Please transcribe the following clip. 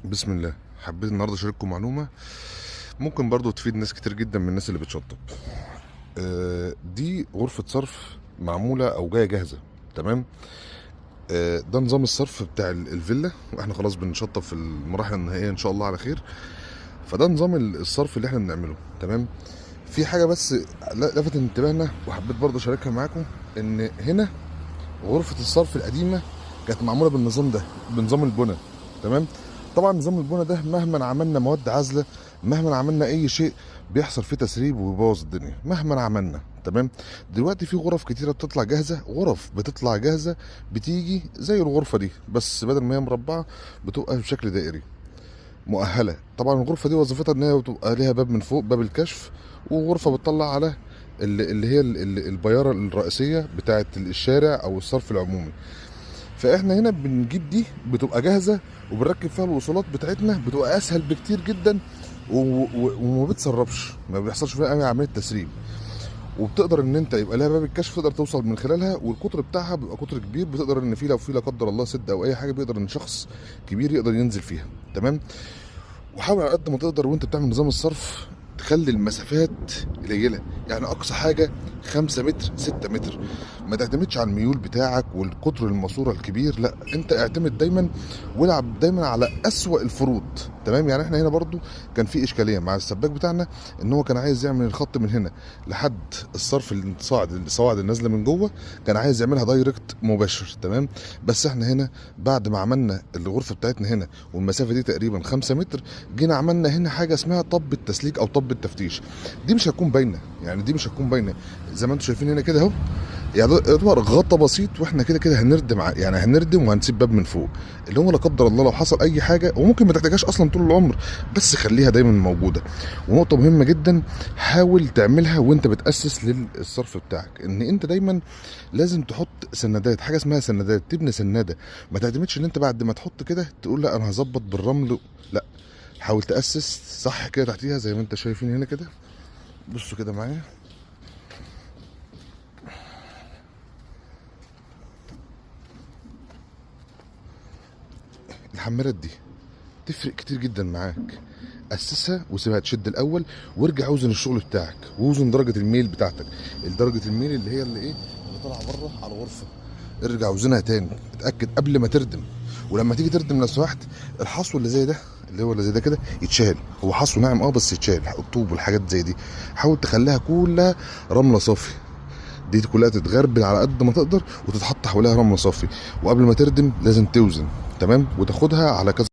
بسم الله. حبيت النهارده اشارككم معلومه ممكن برضو تفيد ناس كتير جدا من الناس اللي بتشطب. دي غرفه صرف معموله او جايه جاهزه. تمام. ده نظام الصرف بتاع الفيلا، واحنا خلاص بنشطب في المراحل النهائيه ان شاء الله على خير. فده نظام الصرف اللي احنا بنعمله. تمام. في حاجه بس لفتت انتباهنا وحبيت برضو اشاركها معاكم، ان هنا غرفه الصرف القديمه كانت معموله بالنظام ده، بنظام البنى. تمام. طبعا نظام البنى ده مهما عملنا مواد عازله، مهما عملنا اي شيء، بيحصل فيه تسريب وبيبوظ الدنيا مهما عملنا. تمام. دلوقتي في غرف كتيره بتطلع جاهزه، غرف بتطلع جاهزه بتيجي زي الغرفه دي، بس بدل ما هي مربعه بتبقى بشكل دائري مؤهله. طبعا الغرفه دي وظيفتها ان هي بتبقى ليها باب من فوق، باب الكشف، وغرفه بتطلع على البياره الرئيسيه بتاعه الشارع او الصرف العمومي. فاحنا هنا بنجيب دي بتبقى جاهزه، وبنركب فيها الوصولات بتاعتنا، بتبقى اسهل بكتير جدا وما بتسربش، ما بيحصلش فيها اي عمليه تسريب. وبتقدر ان انت يبقى لها باب الكشف تقدر توصل من خلالها، والقطر بتاعها بيبقى قطر كبير، بتقدر ان في لو في لا قدر الله سد او اي حاجه بيقدر ان شخص كبير يقدر ينزل فيها. تمام. وحاول على قد ما تقدر وانت بتعمل نظام الصرف تخلي المسافات قليله، يعني اقصى حاجه 5 متر 6 متر. ما تعتمدش على الميول بتاعك والقطر الماسوره الكبير، لا، انت اعتمد دايما والعب دايما على اسوأ الفروض. تمام. يعني احنا هنا برضو كان في اشكاليه مع السباك بتاعنا، ان هو كان عايز يعمل الخط من هنا لحد الصرف الصواعد النازله من جوه، كان عايز يعملها دايركت مباشر. تمام. بس احنا هنا بعد ما عملنا الغرفه بتاعتنا هنا والمسافه دي تقريبا 5 متر، جينا عملنا هنا حاجه اسمها طب التسليك او طب التفتيش. دي مش هتكون باينه، يعني دي مش هتكون باينه زي ما انتم شايفين هنا كده اهو. يعني يعتبر غطا بسيط، واحنا كده كده هنردم يعني هنردم وهنسيب باب من فوق، اللي هو لا قدر الله لو حصل اي حاجه، وممكن ما تحتاجهاش اصلا طول العمر، بس خليها دايما موجوده. ونقطه مهمه جدا، حاول تعملها وانت بتاسس للصرف بتاعك، ان انت دايما لازم تحط سندات، حاجه اسمها سندات، تبني سناده. ما تعتمدش ان انت بعد ما تحط كده تقول لا انا هظبط بالرمل، لا، حاول تاسس صح كده تحتيها زي ما انت شايفين هنا كده. بصوا كده معايا. الحمالات دي تفرق كتير جدا معاك. اسسها وسيبها تشد الاول، وارجع اوزن الشغل بتاعك، ووزن درجه الميل بتاعتك، درجه الميل اللي هي اللي ايه اللي طالعه بره على الغرفه. ارجع وزنها تاني، اتاكد قبل ما تردم. ولما تيجي تردم لو سمحت، الحصو اللي زي ده، اللي هو اللي زي ده كده، يتشال. هو حصو ناعم بس يتشال، الطوب والحاجات زي دي حاول تخليها كلها رمله صافي. دي كلها تتغربل على قد ما تقدر، وتتحط حواليها رمله صافي. وقبل ما تردم لازم توزن. تمام. وتاخدها على كذا